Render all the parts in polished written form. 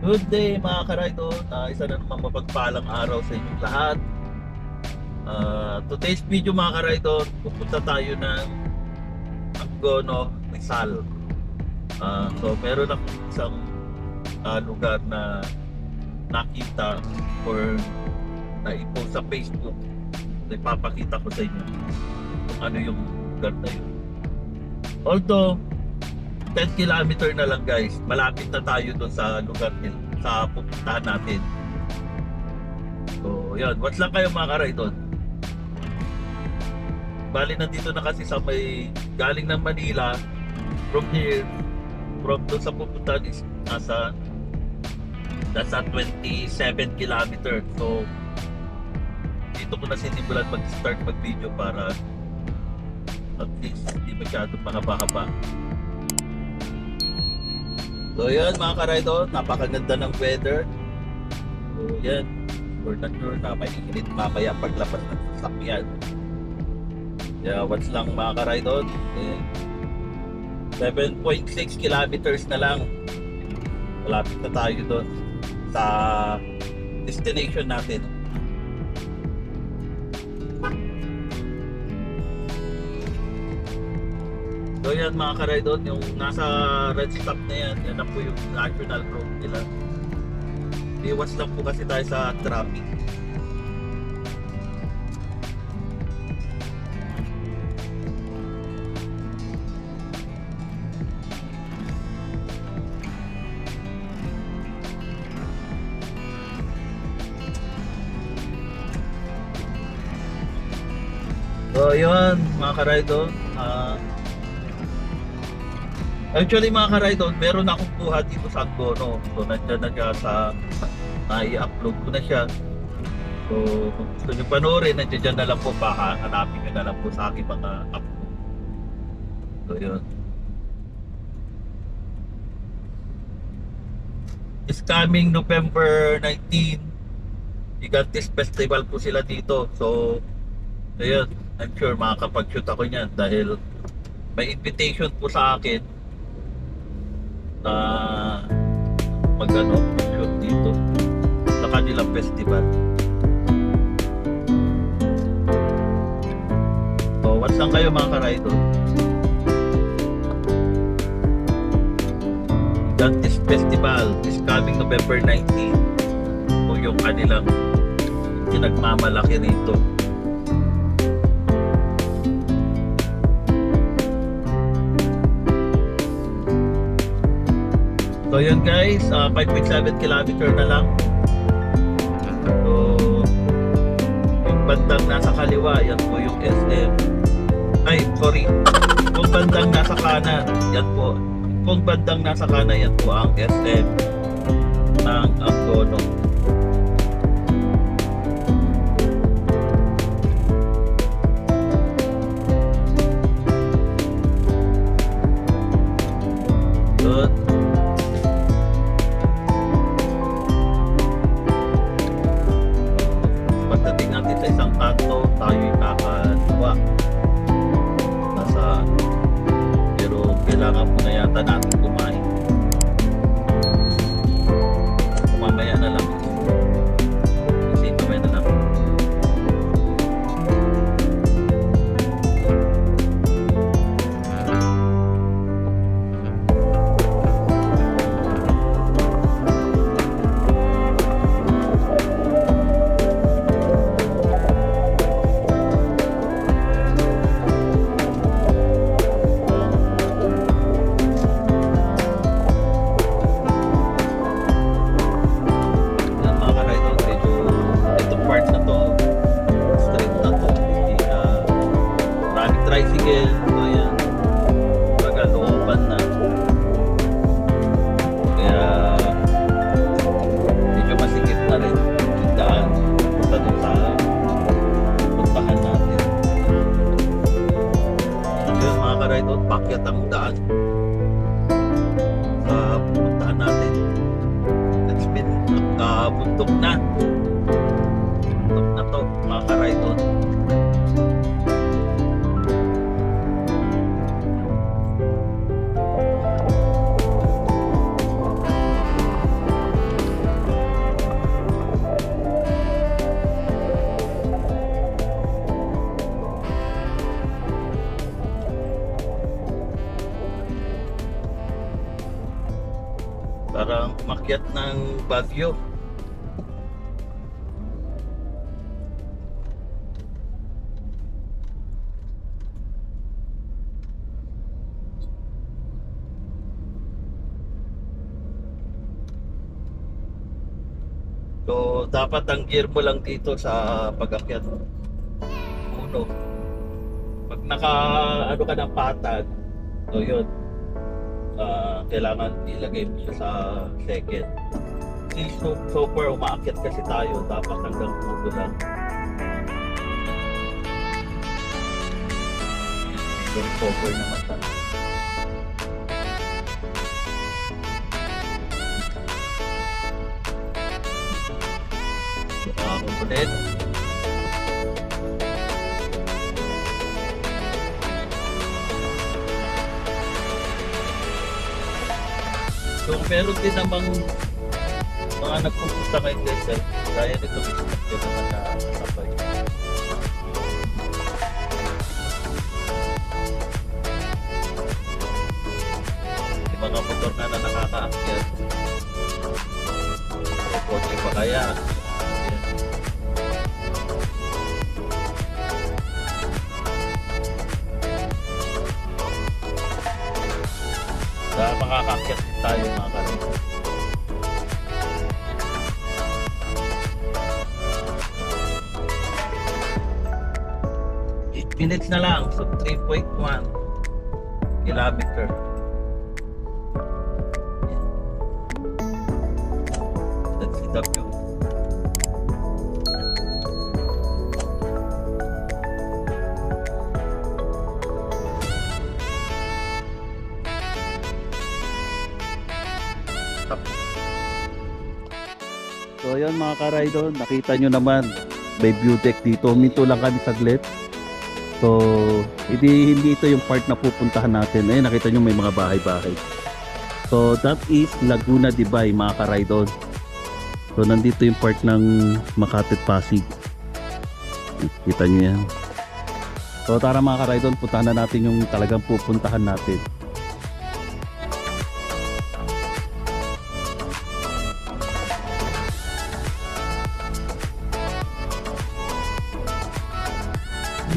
Good day mga ka-rider. Isa na naman mapagpalang araw sa inyong lahat. Today's video mga ka-rider, pupunta tayo ng Angono, Rizal. So meron akong isang lugar na nakita or na-post sa Facebook na ipapakita ko sa inyo kung ano yung lugar na yun. Although 10 kilometer na lang guys, malapit na tayo doon sa lugar sa pupuntahan natin. So yan, watch lang kayo mga karay doon. Bali nandito na kasi sa may galing ng Manila. From here, from doon sa pupuntahan is nasa 27 kilometer. So dito ko na sinimulan mag-start mag-video para at least hindi masyadong mahaba-haba. So yan mga ka-rider, napakaganda ng weather. So yan, for the sure na may init mamaya paglabas ng sasakyan. Yeah, watch lang mga ka-rider. 7.6 kilometers na lang. Malapit na tayo doon sa destination natin. So yan mga ka-rider, yung nasa red stop na yan, yan na po yung national road nila. Iwas lang po kasi tayo sa traffic. So yun mga ka-rider, actually mga ka-rider, meron na akong buhat dito sa Angono. So nandiyan na siya sa i-upload ko na siya. So kung gusto nyo panoorin, nandiyan na lang po, baka hanapin nyo na lang po sa aking mga upload. So yun, is coming November 19, Gigantes Festival po sila dito. So ayun, I'm sure makakapag-shoot ako niyan dahil may invitation po sa akin na mag-shoot dito sa kanilang festival. So watch lang kayo mga ka-rider. Gigantes Festival is coming November 19 po yung kanilang pinagmamalaki rito. So yun guys, 5.7 kilometer na lang. So yung bandang nasa kaliwa, yan po yung SM. Ay, sorry. Kung bandang nasa kanan, yan po. Kung bandang nasa kanan, yan po ang SM ng Angono. Good. Pagdating natin sa isang kanto, tayo yung kakaliwa. Pero kailangan po na yata natin kumain. Mamaya na lang. Kasi mamaya na lang. pag-akyat ng Baguio. So, dapat ang gear mo lang dito sa pag-akyat. Uno. Pag ano ka ng patag, so yun. Kailangan ilagay mo siya sa second. Kasi so far umaakyat kasi tayo, dapat hanggang uno lang. So, recover naman tayo. Ulit. So meron din namang mga nagpupunta kay Desert gaya nito business din naman na sabay. Yung mga motor na nakakaakyat. Kotse pa kaya. Makakakyat din tayo mga karito. 8 minutes na lang, so 3.1 kilometer. Let's see the view. So ayan mga ka-rider, nakita nyo naman may view deck dito. Huminto lang kami saglit. So hindi ito yung part na pupuntahan natin. Ayun, nakita nyo may mga bahay-bahay. So that is Laguna de Bay mga ka-rider. So nandito yung part ng Makati Pasig. Kita nyo yan. So tara mga ka-rider, puntahan na natin yung talagang pupuntahan natin.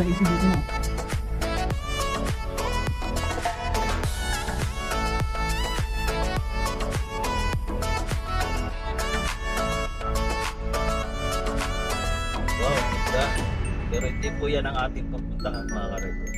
Naisip dito na. Wow, ganda. Pero hindi po yan ang ating pupuntahan mga ka-rider.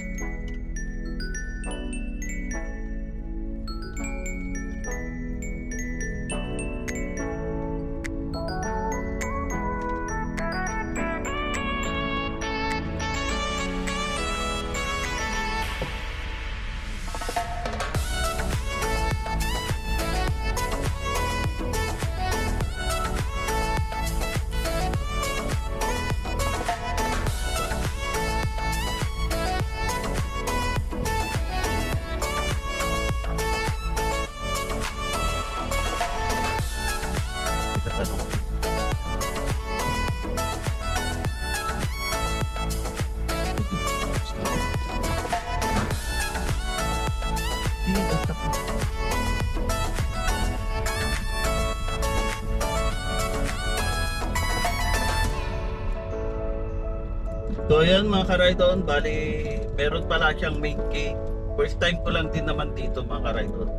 So yan mga ka-ride-on, bali meron pala siyang main gate. First time ko lang din naman dito mga ka-ride-on.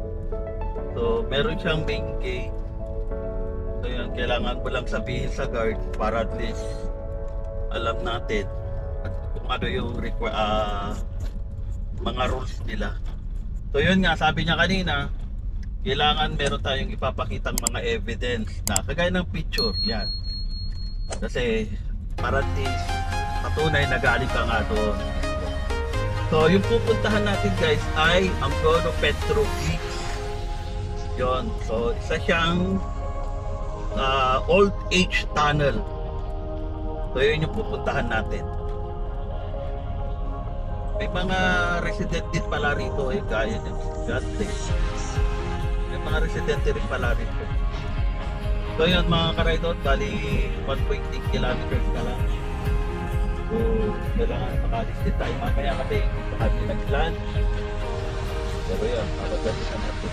So meron siyang main gate. So yan, kailangan mo lang sabihin sa guard para at least alam natin kung ano yung mga rules nila. So yun nga, sabi niya kanina, kailangan meron tayong ipapakitang mga evidence na kagaya ng picture, yan. Kasi para at least patunay na galing ka nga doon. So yung pupuntahan natin guys ay Angono Petrofix. Yun, so isa siyang old age tunnel. So yun yung pupuntahan natin. May mga resident din pala rito eh, gaya ng Gante. May mga residente rin pala rito. So yun mga ka-ride-on, bali 1.8 kilometers ka lang. So kailangan makalis din tayo mamaya kasi hindi pa kami nag-lunch. Pero yun, mabagasin na natin.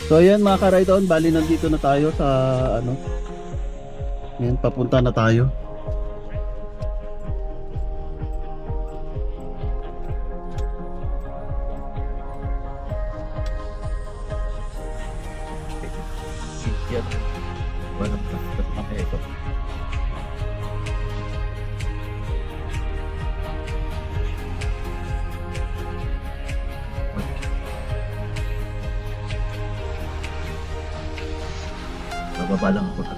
So ayan mga ka-ride-on, bali nandito na tayo sa ano. Ayan, papunta na tayo. Yan. Walang mamaya ito. Bababa lang ako na.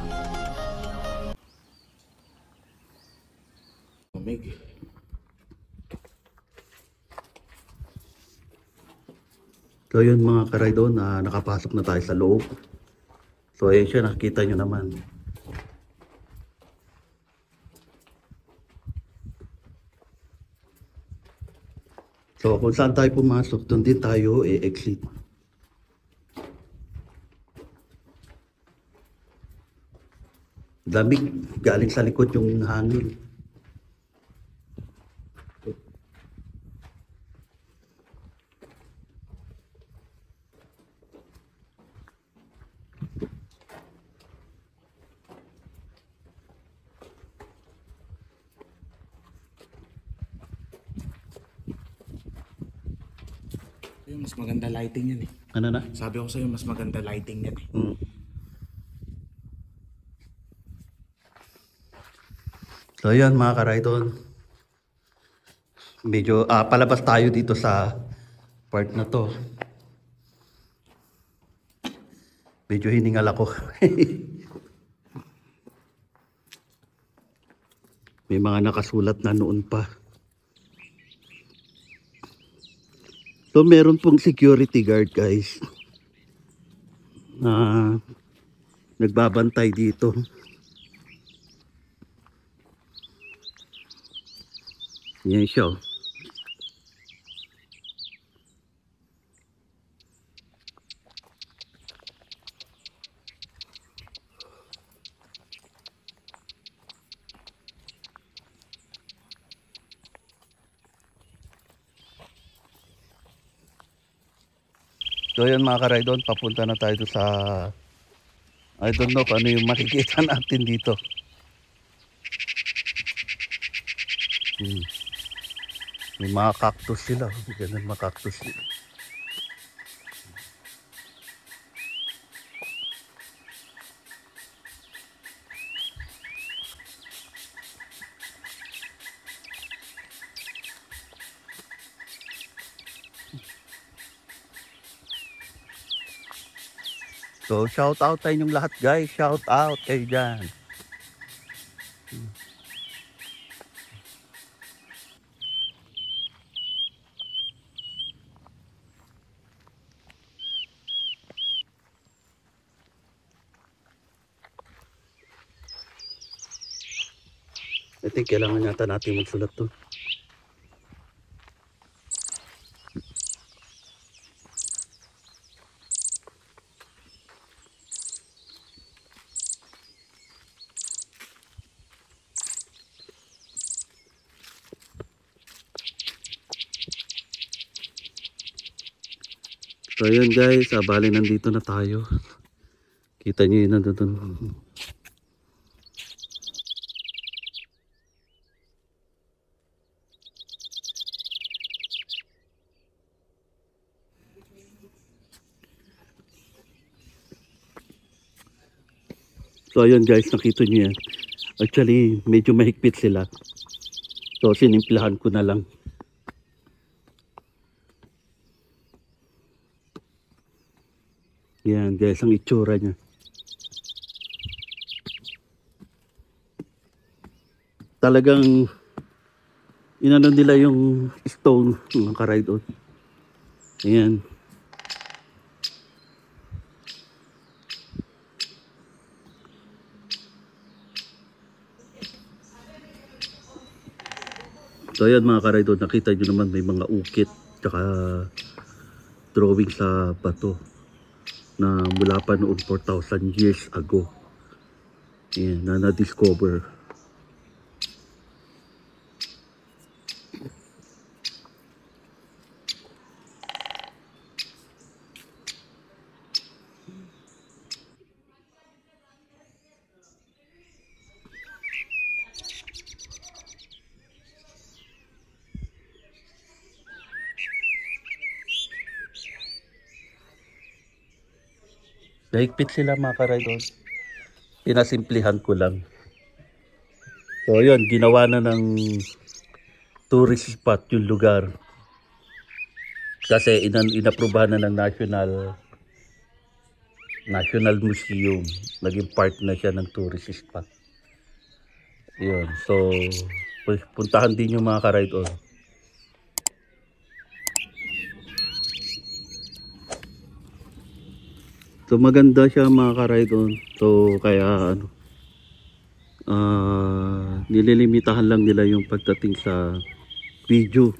Lamig. So yun mga ka-ride-on, nakapasok na tayo sa loob. So ayun siya, nakikita nyo naman. So kung saan tayo pumasok, doon din tayo exit. Lamig, galing sa likod yung hangin. Yung mas maganda lighting yan eh. Ano na? Sabi ko sa'yo, mas maganda lighting yan eh. So yun mga ka-ride-on, medyo palabas tayo dito sa part na to. Medyo hiningal ako. May mga nakasulat na noon pa. So meron pong security guard guys na nagbabantay dito. Yan siya. So yun mga ka-ride-on, papunta na tayo sa, I don't know kung ano yung makikita natin dito. May mga cactus sila. Ganun mga cactus sila. So shout out tayo yung lahat guys. Shout out kayo dyan. I think kailangan yata natin magsulat to. So yun guys, bali nandito na tayo. Kita nyo yun nandun. So ayun guys, nakita nyo yan. Actually, medyo mahigpit sila. So sinimplahan ko na lang. Yan guys, ang itsura niya. Talagang inano nila yung stone ng ka-ride-on. Ayan. So ayan mga ka-ride-on, nakita nyo naman may mga ukit tsaka drawing sa bato na mula pa noon 4,000 years ago. Ayan, na na-discover. Mahigpit sila mga ka-ride-on. Pinasimplihan ko lang. So yun, ginawa na ng tourist spot yung lugar. Kasi inaprubahan na ng National Museum. Naging part na siya ng tourist spot. Yun. So, puntahan din yung mga ka-ride-on. So, maganda siya mga ka-ride-on. So, kaya nililimitahan lang nila yung pagdating sa video.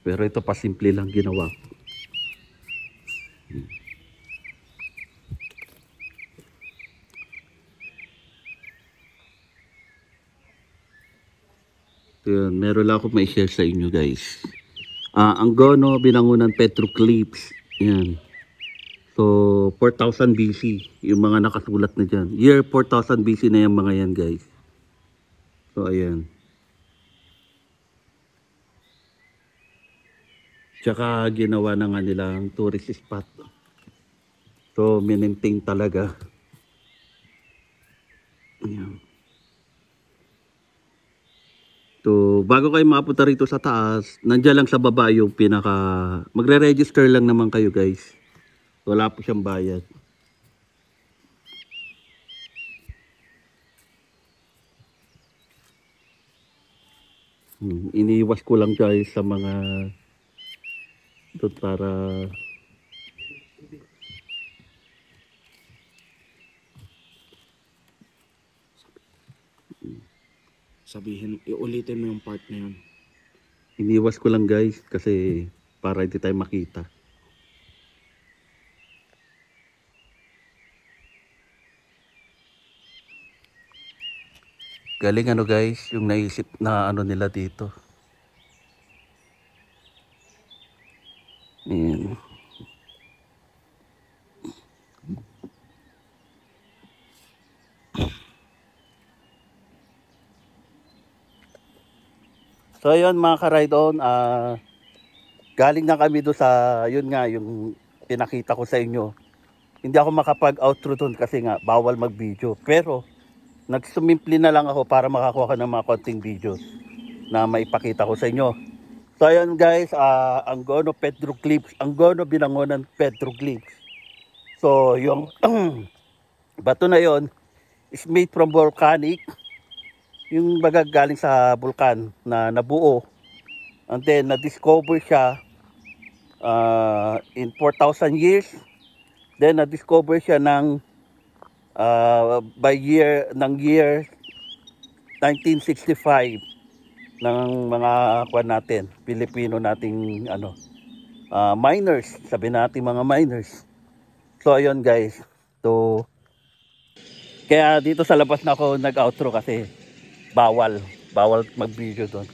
Pero ito pa simple lang ginawa. Yun, meron lang ako may share sa inyo guys. Angono, Binangonan, Petroclips. Yan. So, 4000 BC. Yung mga nakasulat na dyan. Year 4000 BC na yung mga yan guys. So, ayan. Tsaka ginawa na nga nilang tourist spot. So, mininting talaga. Ayan. So, bago kayo mapunta rito sa taas, nandiyan lang sa baba yung magre-register lang naman kayo guys. Wala po siyang bayad. Iniiwas ko lang guys sa mga doon para Sabihin, iulitin mo yung part na yun. iniwas ko lang guys kasi para hindi tayo makita. Galing guys, yung naisip na nila dito. Ayan. So ayun mga ka-ride-on, galing na kami doon sa, yun nga, yung pinakita ko sa inyo. Hindi ako makapag-outro doon kasi nga, bawal mag-video. Pero, nagsumimple na lang ako para makakuha ka ng mga konting videos na maipakita ko sa inyo. So ayun guys, Angono Petroclips, Angono Binangonan Petroclips. So yung bato na yon is made from volcanic. Yung baga galing sa bulkan na nabuo. And then na-discover siya in 4,000 years. Then na-discover siya ng year 1965 ng mga kuan natin, Pilipino nating miners, sabi natin mga miners. So ayun guys. So kaya dito sa labas na ako nag-outro kasi bawal mag-video doon.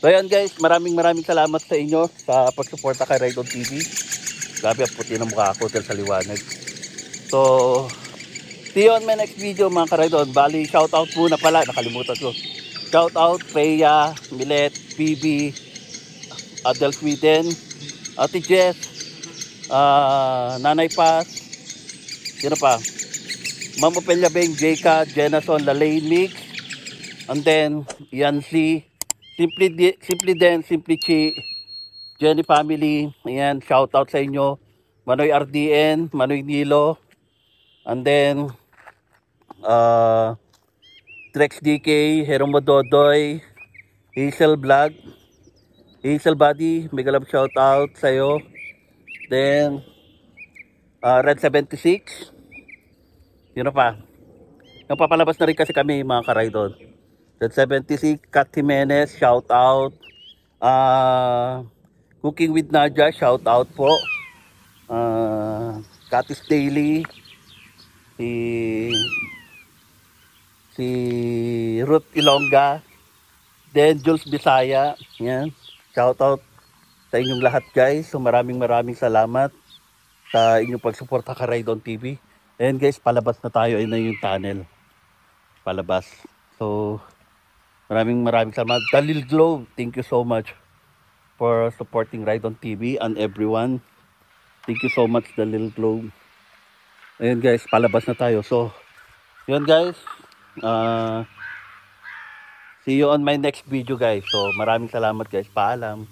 So ayan guys, maraming salamat sa inyo sa pagsuporta kay Ride On TV. Grabe ang puti ng mukha ko sa liwanag. So see you on my next video mga ka-Ride On. Bali, shoutout muna pala, nakalimutan ko. Shoutout Freya, Milet, PB, Adel Sweden, Ate Jess, Nanay Paz, sino pa? Mamo Pelyabeng, Jeka, Jenason, Lalaine Mix, and then Yancy, Simply Den, Simply Chi, Jenny Family. Ayan, shoutout sa inyo. Manoy RDN, Manoy Nilo, and then Trex DK, Heromo Dodoy, Hazel Vlog, Hazel Buddy, mega love shoutout sa iyo. Then Red 76. Yun pa. Napapalabas na rin kasi kami mga ka-ride-on. Red 76, Kat Jimenez, shoutout. Cooking with Nadia, shoutout po. Katis Daily, si Ruth Ilongga, then Jules Bisaya. Yan. Shoutout sa inyong lahat guys. So maraming salamat sa inyong pagsuporta ka Ride On TV. And guys, palabas na tayo. Ayun na yung tunnel. Palabas. So maraming salamat. Dalil Globe, thank you so much for supporting Ride On TV and everyone. Thank you so much Dalil Globe. Ayun guys, palabas na tayo. So, yun guys. See you on my next video guys. So, maraming salamat guys. Paalam.